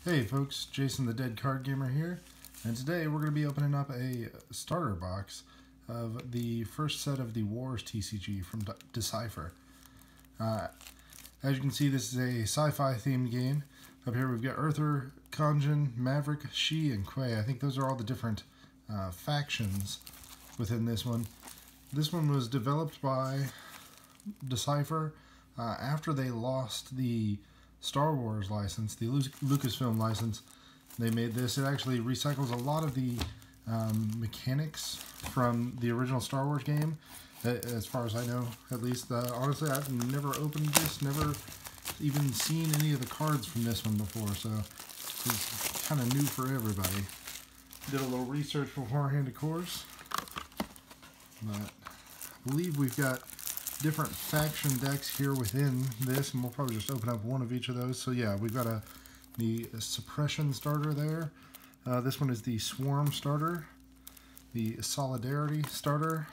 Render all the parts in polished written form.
Hey folks, Jason the Dead Card Gamer here, and today we're going to be opening up a starter box of the first set of the Wars TCG from Decipher. As you can see, this is a sci-fi themed game. Up here we've got Earther, Conjun, Maverick, She, and Quay. I think those are all the different factions within this one. This one was developed by Decipher after they lost the Star Wars license, the Lucasfilm license. They made this. It actually recycles a lot of the mechanics from the original Star Wars game, as far as I know, at least. Honestly, I've never opened this, never even seen any of the cards from this one before, so it's kind of new for everybody. Did a little research beforehand, of course, but I believe we've got different faction decks here within this, and we'll probably just open up one of each of those. So yeah, we've got the Suppression Starter there. This one is the Swarm Starter, the Solidarity Starter,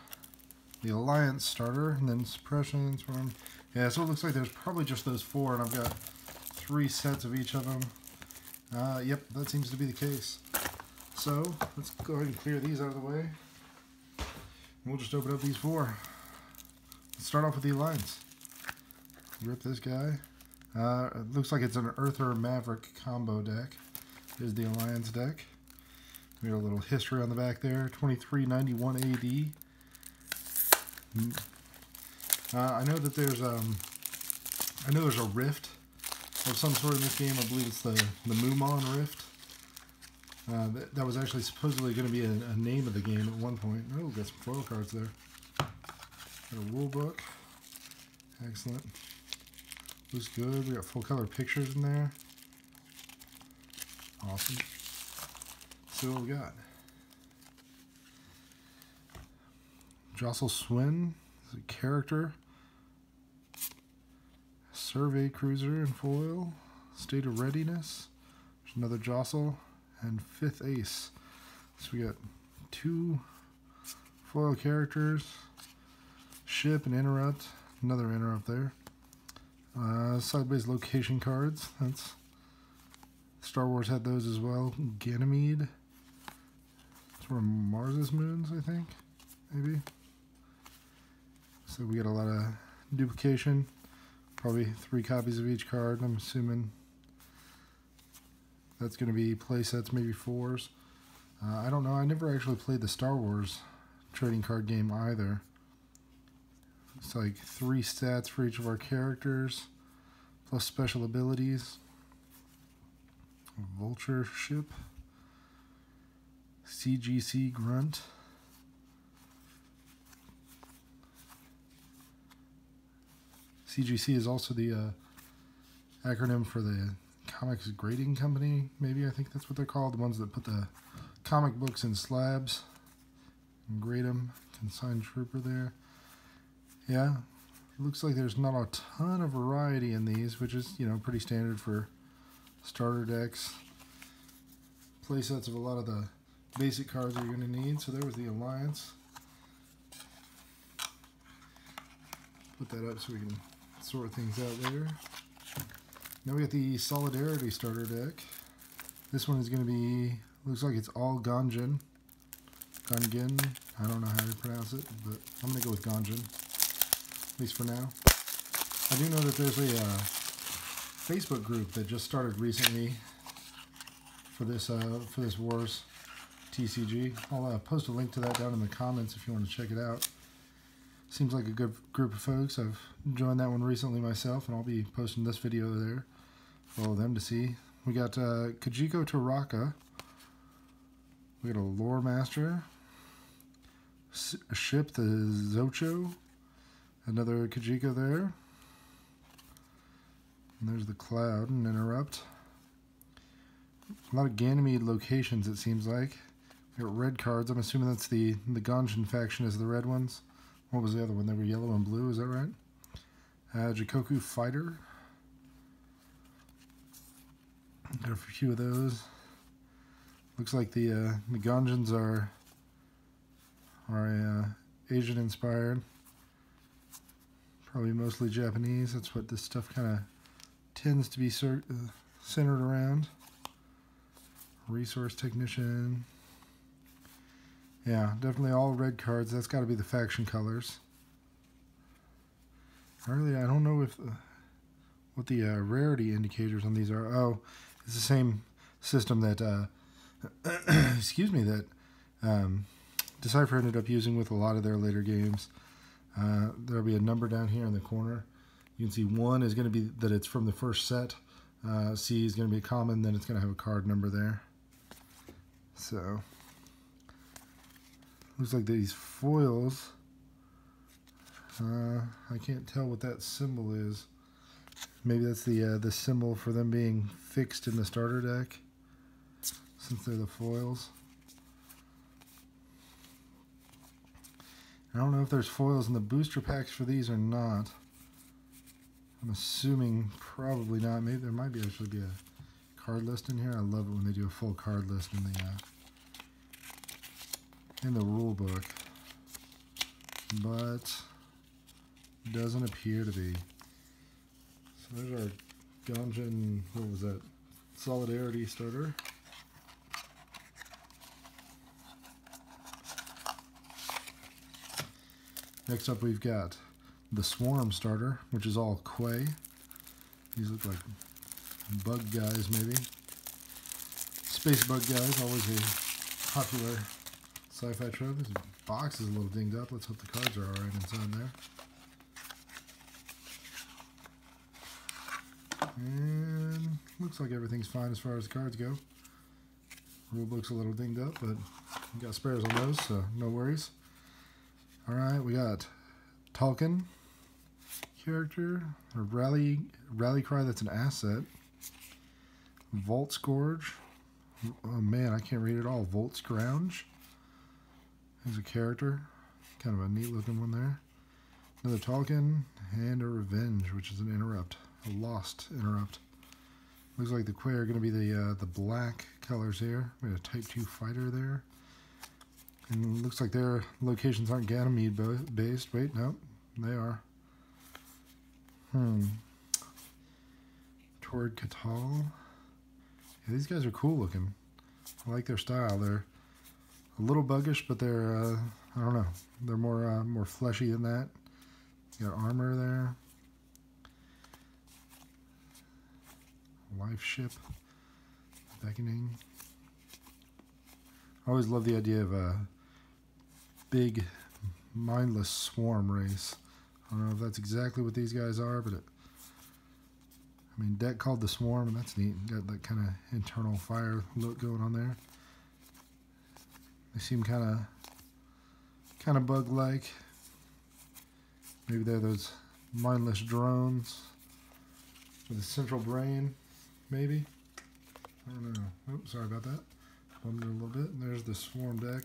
the Alliance Starter, and then Suppression, Swarm. Yeah, so it looks like there's probably just those four, and I've got 3 sets of each of them. Yep, that seems to be the case. So let's go ahead and clear these out of the way. And we'll just open up these 4. Let's start off with the Alliance. Rip this guy. It looks like it's an Earther Maverick combo deck. Here's the Alliance deck. We got a little history on the back there. 2391 AD. I know that there's a rift of some sort in this game. I believe it's the Mumon Rift. That was actually supposedly going to be a name of the game at one point. Oh, got some foil cards there. Got a rule book. Excellent. Looks good. We got full color pictures in there. Awesome. So what we got? Jostle Swin is a character. Survey Cruiser in foil. State of Readiness. There's another Jostle. And 5th Ace. So we got 2 foil characters. Ship and Interrupt, another Interrupt there. Sideways location cards. That's Star Wars had those as well. Ganymede. It's from Mars's Moons, I think, maybe. So we got a lot of duplication. Probably 3 copies of each card. I'm assuming that's going to be play sets, maybe 4s. I don't know. I never actually played the Star Wars trading card game either. It's like 3 stats for each of our characters, plus special abilities. Vulture Ship. CGC Grunt. CGC is also the acronym for the Comics Grading Company, maybe. I think that's what they're called. The ones that put the comic books in slabs and grade them. Consigned Trooper there. Yeah, looks like there's not a ton of variety in these, which is, you know, pretty standard for starter decks. Playsets of a lot of the basic cards that you're going to need. So there was the Alliance. Put that up so we can sort things out later. Now we got the Solidarity Starter deck. This one is going to be, looks like it's all Gonjin. Gonjin, I don't know how to pronounce it, but I'm going to go with Gonjin. At least for now. I do know that there's a Facebook group that just started recently for this Wars TCG. I'll post a link to that down in the comments if you want to check it out. Seems like a good group of folks. I've joined that one recently myself, and I'll be posting this video there for all of them to see. We got Kajiko Taraka. We got a Lore Master. A ship, the Zocho. Another Kajiko there. And there's the Cloud and Interrupt. A lot of Ganymede locations, it seems like. We got red cards. I'm assuming that's the Gonjin faction is the red ones. What was the other one? They were yellow and blue, is that right? Jikoku Fighter. Got a few of those. Looks like the Gonjins are Asian inspired. Probably mostly Japanese. That's what this stuff kind of tends to be centered around. Resource Technician. Yeah, definitely all red cards. That's got to be the faction colors. Really, I don't know if what the rarity indicators on these are. Oh, it's the same system that excuse me, that Decipher ended up using with a lot of their later games. There'll be a number down here in the corner. You can see 1 is going to be that it's from the first set. C is going to be common, then it's going to have a card number there. So, looks like these foils, I can't tell what that symbol is. Maybe that's the symbol for them being fixed in the starter deck, since they're the foils. I don't know if there's foils in the booster packs for these or not. I'm assuming probably not. Maybe there might actually be a card list in here. I love it when they do a full card list in the rule book, but doesn't appear to be. So there's our Gungeon, what was that? Solidarity starter. Next up we've got the Swarm starter, which is all Quay. These look like bug guys, maybe. Space bug guys, always a popular sci-fi trope. This box is a little dinged up. Let's hope the cards are alright inside there. And looks like everything's fine as far as the cards go. Rulebook's a little dinged up, but we got spares on those, so no worries. Alright, we got Tolkien character, a rally cry that's an asset. Volt Scourge. Oh man, I can't read it all. Volt Scrounge. There's a character. Kind of a neat looking one there. Another Tolkien and a Revenge, which is an interrupt. A lost interrupt. Looks like the Quay are going to be the black colors here. We have a Type 2 fighter there. And it looks like their locations aren't Ganymede based. Wait, no, they are. Toward Catal. Yeah, these guys are cool looking. I like their style. They're a little buggish, but they're I don't know. They're more fleshy than that. You got armor there. Life ship. Beckoning. I always love the idea of a big, mindless swarm race. I don't know if that's exactly what these guys are, but I mean, deck called the Swarm, and that's neat. Got that kind of internal fire look going on there. They seem kind of bug-like. Maybe they're those mindless drones with a central brain, maybe. I don't know. Oops, sorry about that. Bumped it a little bit. And there's the Swarm deck.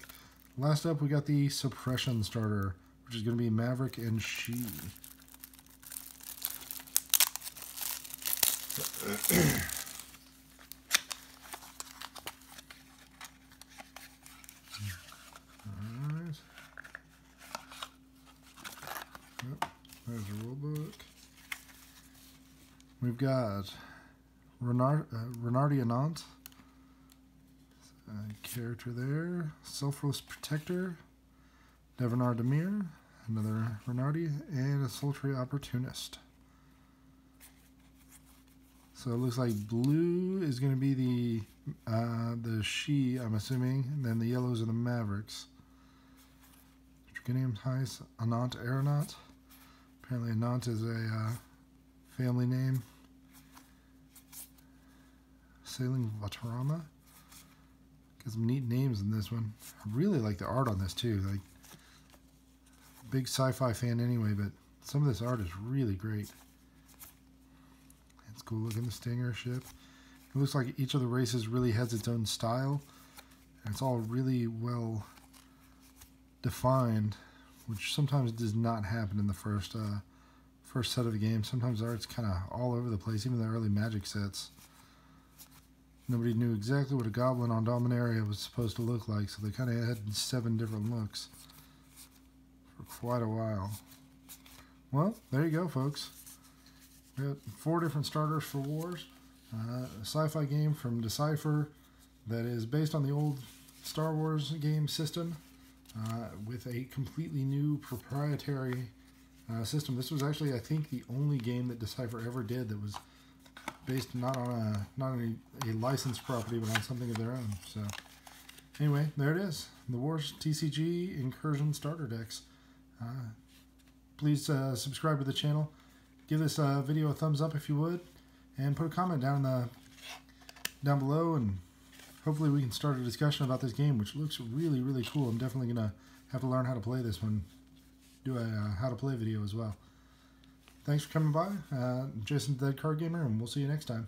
Last up, we got the Suppression Starter, which is going to be Maverick and She. Alright. Yep, there's a rule book. We've got Renardi Anant. Character there. Selfless Protector. Devanar Demir. Another Renardi. And a Sultry Opportunist. So it looks like blue is going to be the She, I'm assuming, and then the yellows are the Mavericks. Draconium Heist, Anant Aeronaut. Apparently Anant is a family name. Sailing Vatarama. Got some neat names in this one. I really like the art on this too. Like, big sci-fi fan anyway, but some of this art is really great. It's cool looking, the Stinger ship. It looks like each of the races really has its own style. And it's all really well defined, which sometimes does not happen in the first set of the game. Sometimes the art's kind of all over the place, even the early Magic sets. Nobody knew exactly what a goblin on Dominaria was supposed to look like, so they kind of had 7 different looks for quite a while. Well, there you go, folks. We got 4 different starters for Wars. A sci-fi game from Decipher, that is based on the old Star Wars game system with a completely new proprietary system. This was actually, I think, the only game that Decipher ever did that was based not on a licensed property, but on something of their own. So anyway, there it is. The Wars TCG Incursion starter decks. Please subscribe to the channel. Give this video a thumbs up if you would, and put a comment down below, and hopefully we can start a discussion about this game, which looks really, really cool. I'm definitely gonna have to learn how to play this one. Do a how to play video as well. Thanks for coming by. Jason TheDeadCardGamer, and we'll see you next time.